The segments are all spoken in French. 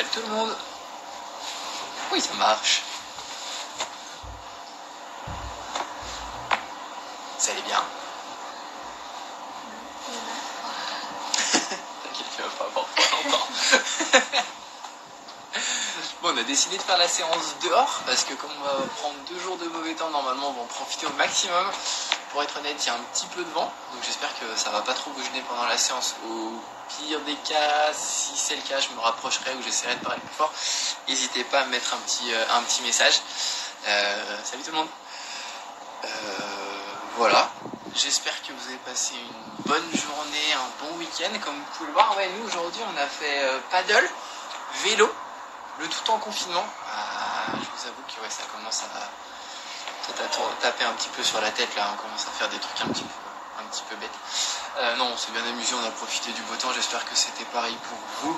Salut tout le monde. Oui, ça marche. Ça allait bien. T'inquiète, tu vas pas avoir froid longtemps. Bon, on a décidé de faire la séance dehors parce que comme on va prendre 2 jours de mauvais temps, normalement on va en profiter au maximum. Pour être honnête, il y a un petit peu de vent, donc j'espère que ça va pas trop bouger pendant la séance. Au pire des cas, si c'est le cas, je me rapprocherai ou j'essaierai de parler plus fort. N'hésitez pas à me mettre un petit message. Salut tout le monde. Voilà, j'espère que vous avez passé une bonne journée, un bon week-end. Comme vous pouvez le voir, ouais, nous aujourd'hui on a fait paddle, vélo, le tout en confinement. Je vous avoue que ouais, ça commence à taper un petit peu sur la tête là, on commence à faire des trucs un petit peu bêtes. Non, on s'est bien amusé, on a profité du beau temps, j'espère que c'était pareil pour vous.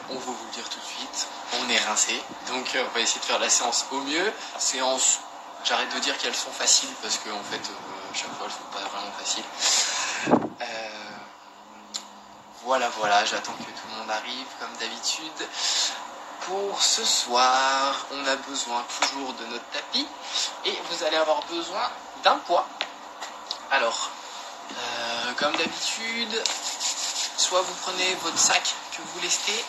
On va vous le dire tout de suite, on est rincé, donc on va essayer de faire la séance au mieux. Séance, j'arrête de dire qu'elles sont faciles parce qu'en fait chaque fois elles sont pas vraiment faciles. Voilà, j'attends que tout le monde arrive comme d'habitude. Pour ce soir, on a besoin toujours de notre tapis et vous allez avoir besoin d'un poids. Alors, comme d'habitude, soit vous prenez votre sac que vous lestez.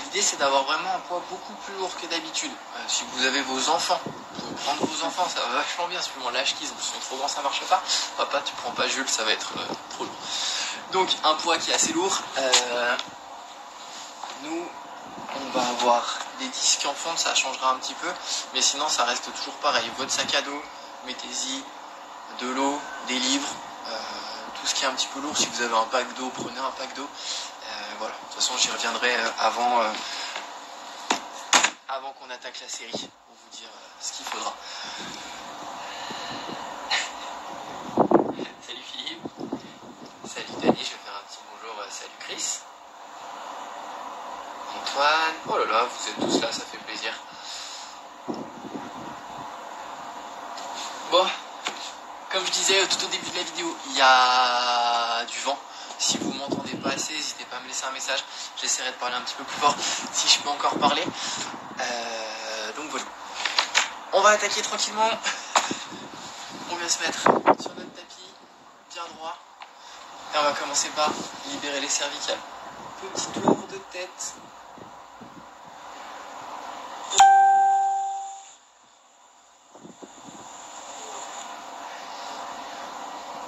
L'idée c'est d'avoir vraiment un poids beaucoup plus lourd que d'habitude. Si vous avez vos enfants, vous pouvez prendre vos enfants, ça va vachement bien, suivant l'âge qu'ils ont. S'ils sont trop grands, ça marche pas. Papa, tu prends pas Jules, ça va être trop lourd. Donc un poids qui est assez lourd. Nous, on va avoir des disques en fonte, ça changera un petit peu, mais sinon ça reste toujours pareil. Votre sac à dos, mettez-y de l'eau, des livres, tout ce qui est un petit peu lourd. Si vous avez un pack d'eau, prenez un pack d'eau. Voilà, de toute façon j'y reviendrai avant qu'on attaque la série pour vous dire ce qu'il faudra. Salut Philippe, salut Dani, je vais faire un petit bonjour, salut Chris. Antoine, oh là là, vous êtes tous là, ça fait plaisir. Bon, comme je disais tout au début de la vidéo, il y a du vent. Si vous m'entendez pas assez, n'hésitez pas à me laisser un message. J'essaierai de parler un petit peu plus fort si je peux encore parler. Donc voilà. On va attaquer tranquillement. On vient se mettre sur notre tapis, bien droit. Et on va commencer par libérer les cervicales. Petit tour de tête.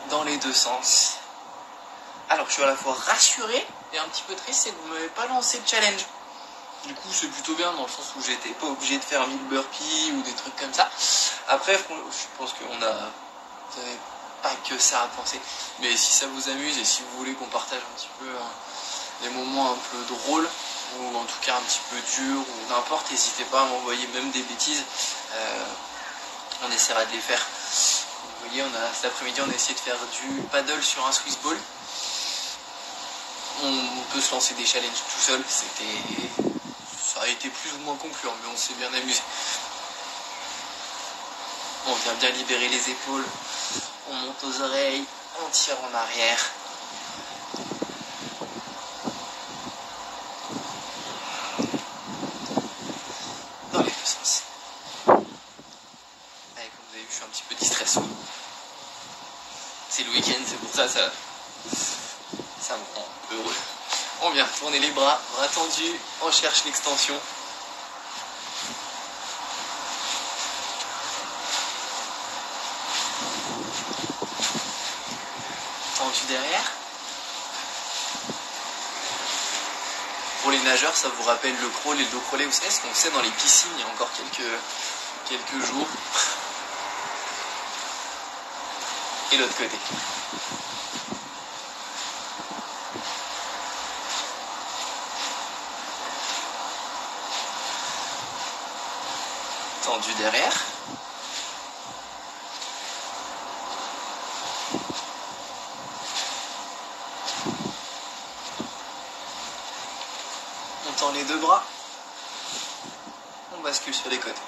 Dans les deux sens. Alors je suis à la fois rassuré et un petit peu triste, c'est que vous m'avez pas lancé de challenge. Du coup c'est plutôt bien dans le sens où j'étais pas obligé de faire 1000 burpees ou des trucs comme ça. Après je pense qu'on a... Vous n'avez pas que ça à penser. Mais si ça vous amuse et si vous voulez qu'on partage un petit peu des moments un peu drôles, ou en tout cas un petit peu durs, ou n'importe, n'hésitez pas à m'envoyer même des bêtises. On essaiera de les faire. Vous voyez, cet après-midi on a essayé de faire du paddle sur un Swiss ball. On peut se lancer des challenges tout seul, ça a été plus ou moins concluant, mais on s'est bien amusé. On vient bien libérer les épaules, on monte aux oreilles, on tire en arrière. Dans les deux sens. Allez, comme vous avez vu, je suis un petit peu distressé. C'est le week-end, c'est pour ça me rend un peu heureux. On vient tourner les bras tendus, on cherche l'extension. Tendu derrière. Pour les nageurs, ça vous rappelle le crawl et le dos crawlé, vous savez ce qu'on faisait dans les piscines il y a encore quelques jours. Et l'autre côté. Tendu derrière. On tend les deux bras. On bascule sur les côtés.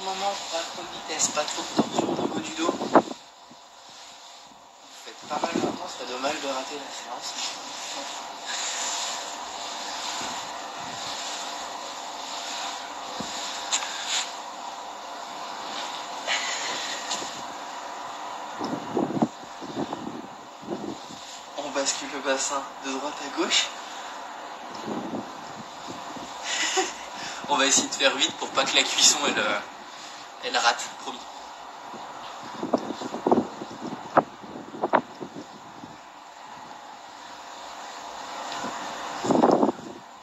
moment, pas trop de vitesse, pas trop de torsion au niveau du dos. Vous faites pas mal maintenant, ce serait dommage de rater la séance. On bascule le bassin de droite à gauche. On va essayer de faire vite pour pas que la cuisson elle rate, promis.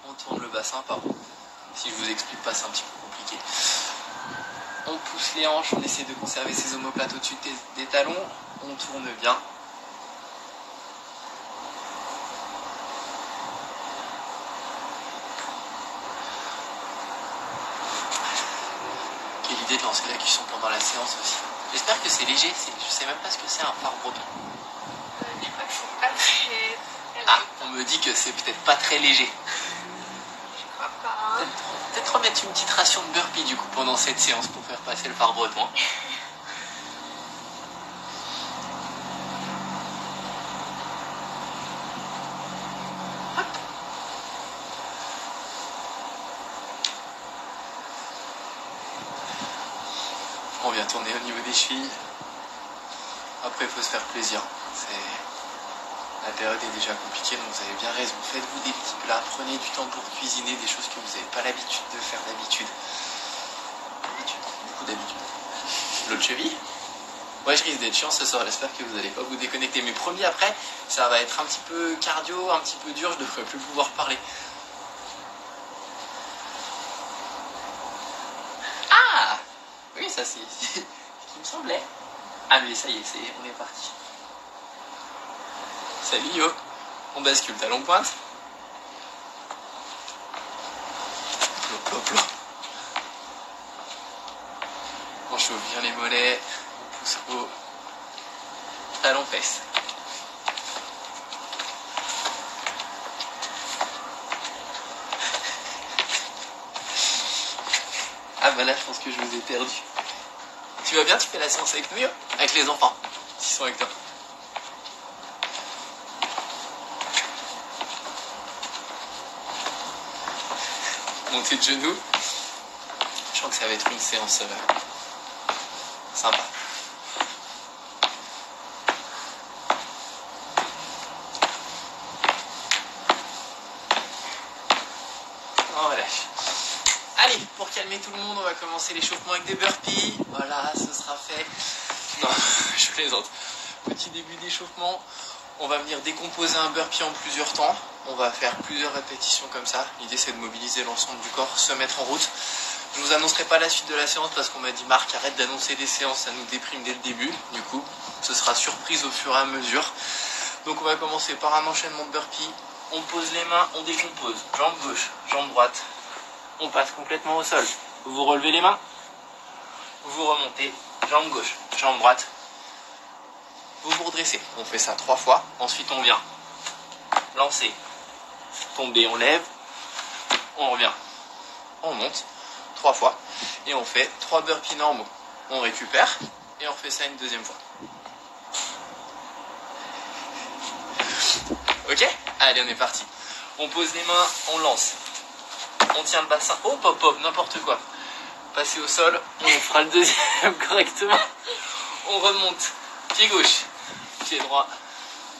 On tourne le bassin, pardon. Si je vous explique pas, c'est un petit peu compliqué. On pousse les hanches, on essaie de conserver ses omoplates au-dessus des talons. On tourne bien. L'idée de lancer la cuisson pendant la séance aussi. J'espère que c'est léger, je sais même pas ce que c'est un phare breton. Je crois que c'est pas très... Ah, on me dit que c'est peut-être pas très léger. Je crois pas. Hein. Peut-être remettre une petite ration de burpee du coup pendant cette séance pour faire passer le phare breton. On vient tourner au niveau des chevilles. Après, il faut se faire plaisir. La période est déjà compliquée, donc vous avez bien raison. Faites-vous des petits plats, prenez du temps pour cuisiner des choses que vous n'avez pas l'habitude de faire d'habitude. Beaucoup d'habitude. L'autre cheville. Ouais, je risque d'être chiant ce soir, j'espère que vous n'allez pas vous déconnecter. Mais promis, après, ça va être un petit peu cardio, un petit peu dur, je ne devrais plus pouvoir parler. Ah oui, ça c'est ce qui me semblait. Ah mais ça y est, on est parti. Salut yo. On bascule talon pointe. Hop, hop, hop. On chauffe bien les mollets. On pousse haut. Talon fesse. Ah bah là je pense que je vous ai perdu. Tu vas bien, tu fais la séance avec nous, yo? Avec les enfants, s'ils sont avec toi. Montée de genoux. Je sens que ça va être une séance sympa. On relâche. Allez, pour calmer tout le monde, on va commencer l'échauffement avec des burpees. Voilà, ce sera fait. Non, je plaisante. Petit début d'échauffement. On va venir décomposer un burpee en plusieurs temps. On va faire plusieurs répétitions comme ça. L'idée, c'est de mobiliser l'ensemble du corps, se mettre en route. Je ne vous annoncerai pas la suite de la séance parce qu'on m'a dit Marc, arrête d'annoncer des séances, ça nous déprime dès le début. Du coup, ce sera surprise au fur et à mesure. Donc, on va commencer par un enchaînement de burpees. On pose les mains, on décompose. Jambe gauche, jambe droite. On passe complètement au sol. Vous relevez les mains. Vous remontez. Jambe gauche, jambe droite. Vous vous redressez. On fait ça 3 fois. Ensuite, on vient lancer, tomber, on lève. On revient. On monte 3 fois. Et on fait 3 burpees normaux. On récupère. Et on refait ça une deuxième fois. Ok? Allez, on est parti. On pose les mains, on lance. On tient le bassin, hop hop hop, n'importe quoi. Passer au sol, on fera le deuxième correctement. On remonte, pied gauche, pied droit,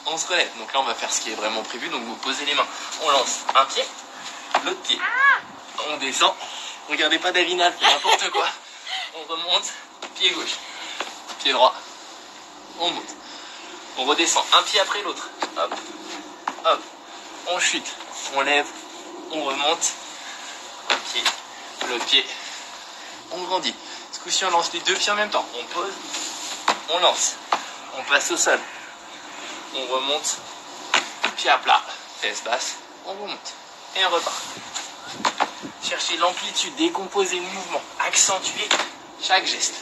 on se relève. Donc là on va faire ce qui est vraiment prévu, donc vous posez les mains. On lance un pied, l'autre pied. On descend, regardez pas Davina, n'importe quoi. On remonte, pied gauche, pied droit, on monte. On redescend, un pied après l'autre. Hop, hop, on chute, on lève, on remonte. Un pied, l'autre pied, on grandit. Ce coup-ci, on lance les 2 pieds en même temps. On pose, on lance, on passe au sol, on remonte, pied à plat, fesses basses, on remonte et on repart. Cherchez l'amplitude, décomposer le mouvement, accentuer chaque geste.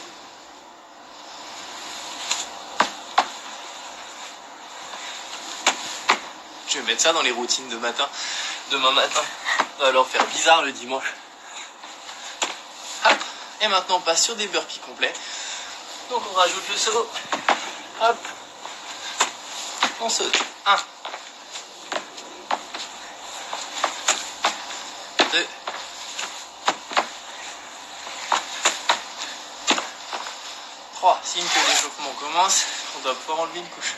Je vais mettre ça dans les routines de matin. Demain matin, on va leur faire bizarre le dimanche. Hop. Et maintenant on passe sur des burpees complets. Donc on rajoute le saut. Hop. On saute. 1. 2. 3. Signe que l'échauffement commence, on doit pouvoir enlever une couche.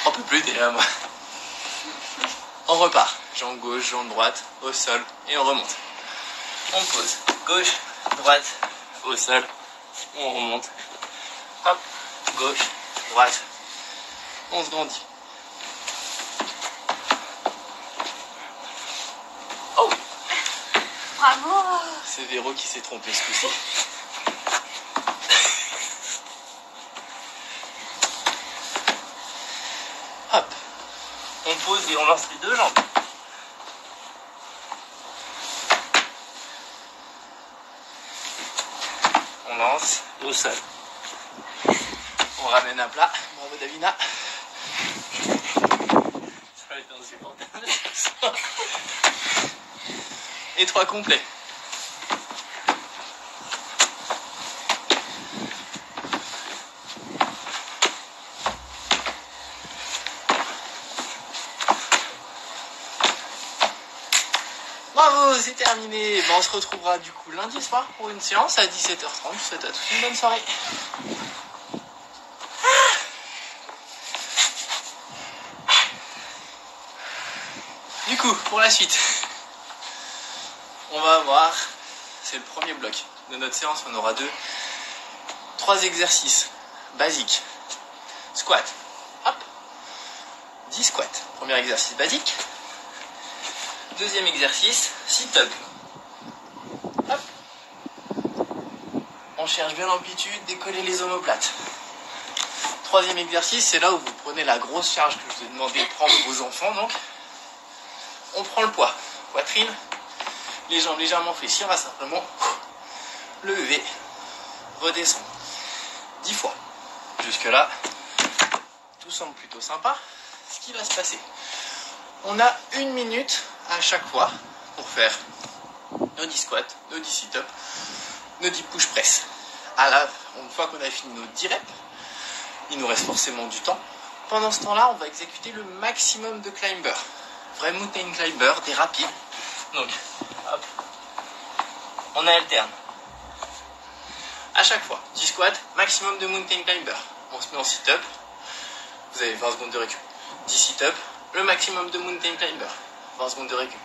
On peut plus t'aider à moi. On repart. Jambe gauche, jambe droite, au sol et on remonte. On pose. Gauche, droite, au sol. On remonte. Hop. Gauche, droite. On se grandit. Oh! Bravo! C'est Véro qui s'est trompé ce coup-ci. Hop. On pose et on lance les deux jambes. On lance au sol. On ramène à plat. Bravo Davina. Ça va être insupportable. Et 3 complets. Bravo, c'est terminé. On se retrouvera du coup lundi soir pour une séance à 17h30. Je vous souhaite à tous une bonne soirée. Du coup, pour la suite, on va avoir, c'est le premier bloc de notre séance, on aura 3 exercices basiques. Squat, hop, 10 squats. Premier exercice basique. Deuxième exercice, sit-up. Hop. On cherche bien l'amplitude, décoller les omoplates. Troisième exercice, c'est là où vous prenez la grosse charge que je vous ai demandé de prendre vos enfants. Donc, on prend le poids. Poitrine, les jambes légèrement fléchies, on va simplement lever, redescendre. 10 fois. Jusque-là, tout semble plutôt sympa. Ce qui va se passer, on a 1 minute à chaque fois pour faire nos 10 squats, nos 10 sit-up, nos 10 push press. Une fois qu'on a fini nos 10 reps, il nous reste forcément du temps. Pendant ce temps-là, on va exécuter le maximum de climber. Vrai mountain climber, des rapides. Donc, hop, on alterne. À chaque fois, 10 squats, maximum de mountain climber. On se met en sit-up. Vous avez 20 secondes de récup. 10 sit-up, le maximum de mountain climber. 20 secondes de récup.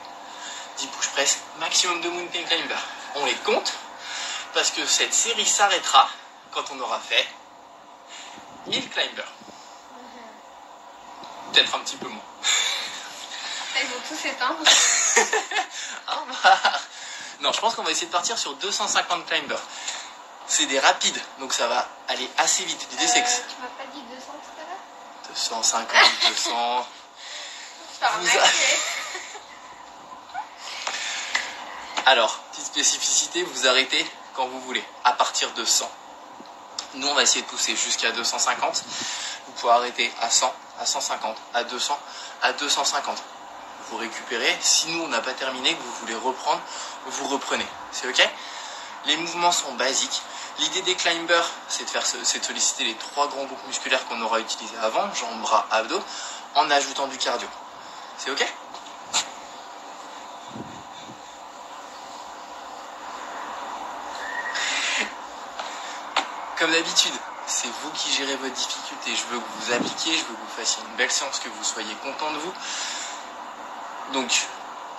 10 push press, maximum de mountain climber. On les compte parce que cette série s'arrêtera quand on aura fait 1000 climbers. Peut-être un petit peu moins. Ils vont tous s'éteindre. Au revoir. Non, je pense qu'on va essayer de partir sur 250 climbers. C'est des rapides, donc ça va aller assez vite. L'idée c'est que... Tu m'as pas dit 200 tout à l'heure? 250, 200... Alors, petite spécificité, vous arrêtez quand vous voulez, à partir de 100. Nous, on va essayer de pousser jusqu'à 250. Vous pouvez arrêter à 100, à 150, à 200, à 250. Vous récupérez. Si nous, on n'a pas terminé, que vous voulez reprendre, vous reprenez. C'est OK? Les mouvements sont basiques. L'idée des climbers, c'est de solliciter les 3 grands groupes musculaires qu'on aura utilisés avant, jambes, bras, abdos, en ajoutant du cardio. C'est OK? Comme d'habitude, c'est vous qui gérez votre difficulté. Je veux que vous appliquiez, je veux que vous fassiez une belle séance, que vous soyez content de vous. Donc,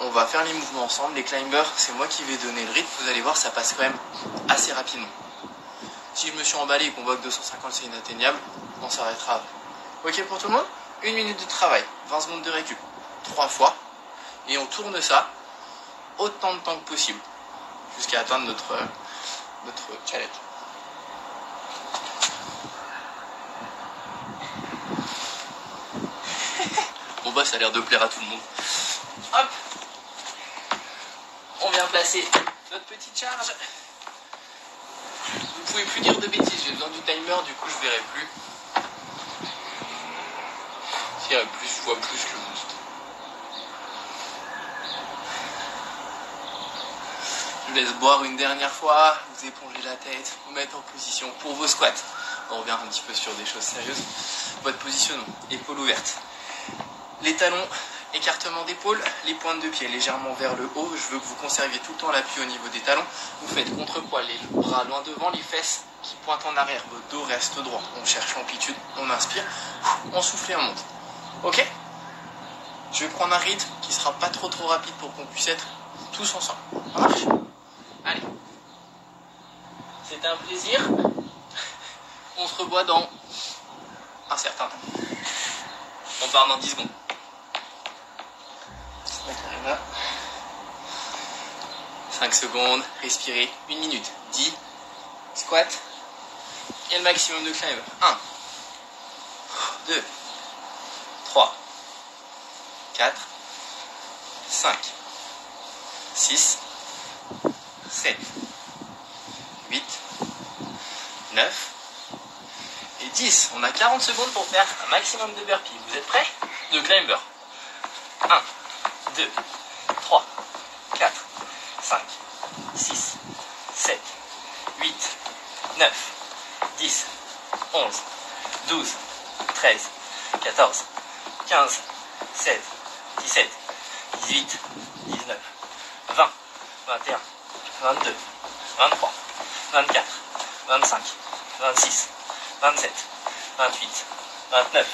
on va faire les mouvements ensemble. Les climbers, c'est moi qui vais donner le rythme. Vous allez voir, ça passe quand même assez rapidement. Si je me suis emballé et qu'on voit que 250 c'est inatteignable, on s'arrêtera. OK pour tout le monde? 1 minute de travail, 20 secondes de récup, 3 fois. Et on tourne ça autant de temps que possible, jusqu'à atteindre notre challenge. Bon bah ça a l'air de plaire à tout le monde. Hop, on vient placer notre petite charge. Vous pouvez plus dire de bêtises, j'ai besoin du timer, du coup je verrai plus. dirais plus, je vois plus que boost. Je vous laisse boire une dernière fois, vous éponger la tête, vous mettre en position pour vos squats. On revient un petit peu sur des choses sérieuses. Votre positionnement, épaule ouverte. Les talons, écartement d'épaule, les pointes de pied légèrement vers le haut. Je veux que vous conserviez tout le temps l'appui au niveau des talons. Vous faites contrepoids, les bras loin devant, les fesses qui pointent en arrière. Votre dos reste droit. On cherche l'amplitude, on inspire, on souffle et on monte. Ok? Je vais prendre un rythme qui sera pas trop rapide pour qu'on puisse être tous ensemble. Ça marche? Allez. C'était un plaisir. On se revoit dans un certain temps. On part dans 10 secondes. Là. 5 secondes, respirez, 1 minute, 10, squat, et le maximum de climb. 1, 2, 3, 4, 5, 6, 7, 8, 9 et 10. On a 40 secondes pour faire un maximum de burpees. Vous êtes prêts? De climber. 1, 2, 3, 4, 5, 6, 7, 8, 9, 10, 11, 12, 13, 14, 15, 16, 17, 18, 19, 20, 21, 22, 23, 24, 25, 26, 27, 28, 29,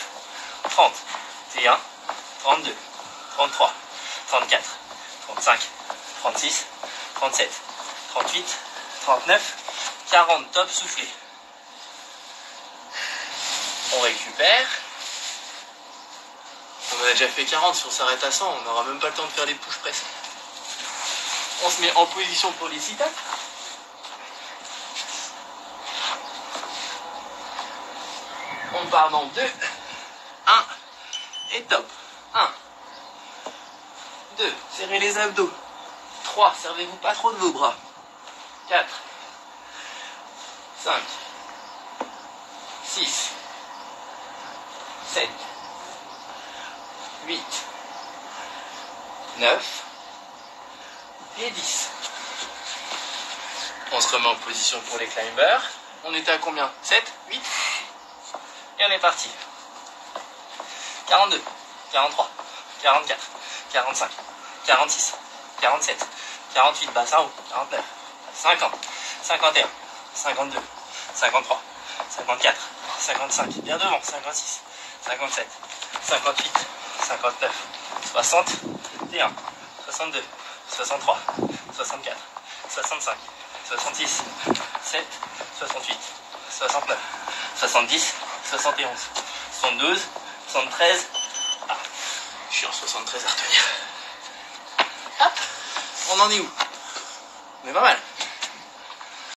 30, 31, 32, 33, 34, 35, 36, 37, 38, 39, 40, top, soufflez. On récupère. On a déjà fait 40, si on s'arrête à 100, on n'aura même pas le temps de faire les push press. On se met en position pour les sit-ups. On part dans 2, 1, et top. 1, 2, serrez les abdos. 3, servez-vous pas trop de vos bras. 4, 5, 6, 7, 8, 9 et 10. On se remet en position pour les climbers. On était à combien? 7, 8 et on est parti. 42, 43, 44, 45, 46, 47, 48, bassin haut, 49, 50, 51, 52, 53, 54, 55, bien devant, 56, 57, 58, 59, 61, 62, 63, 64, 65, 66, 7, 68, 69, 70, 71, 72, 73. Ah, je suis en 73 à retenir. Hop, on en est où? On est pas mal.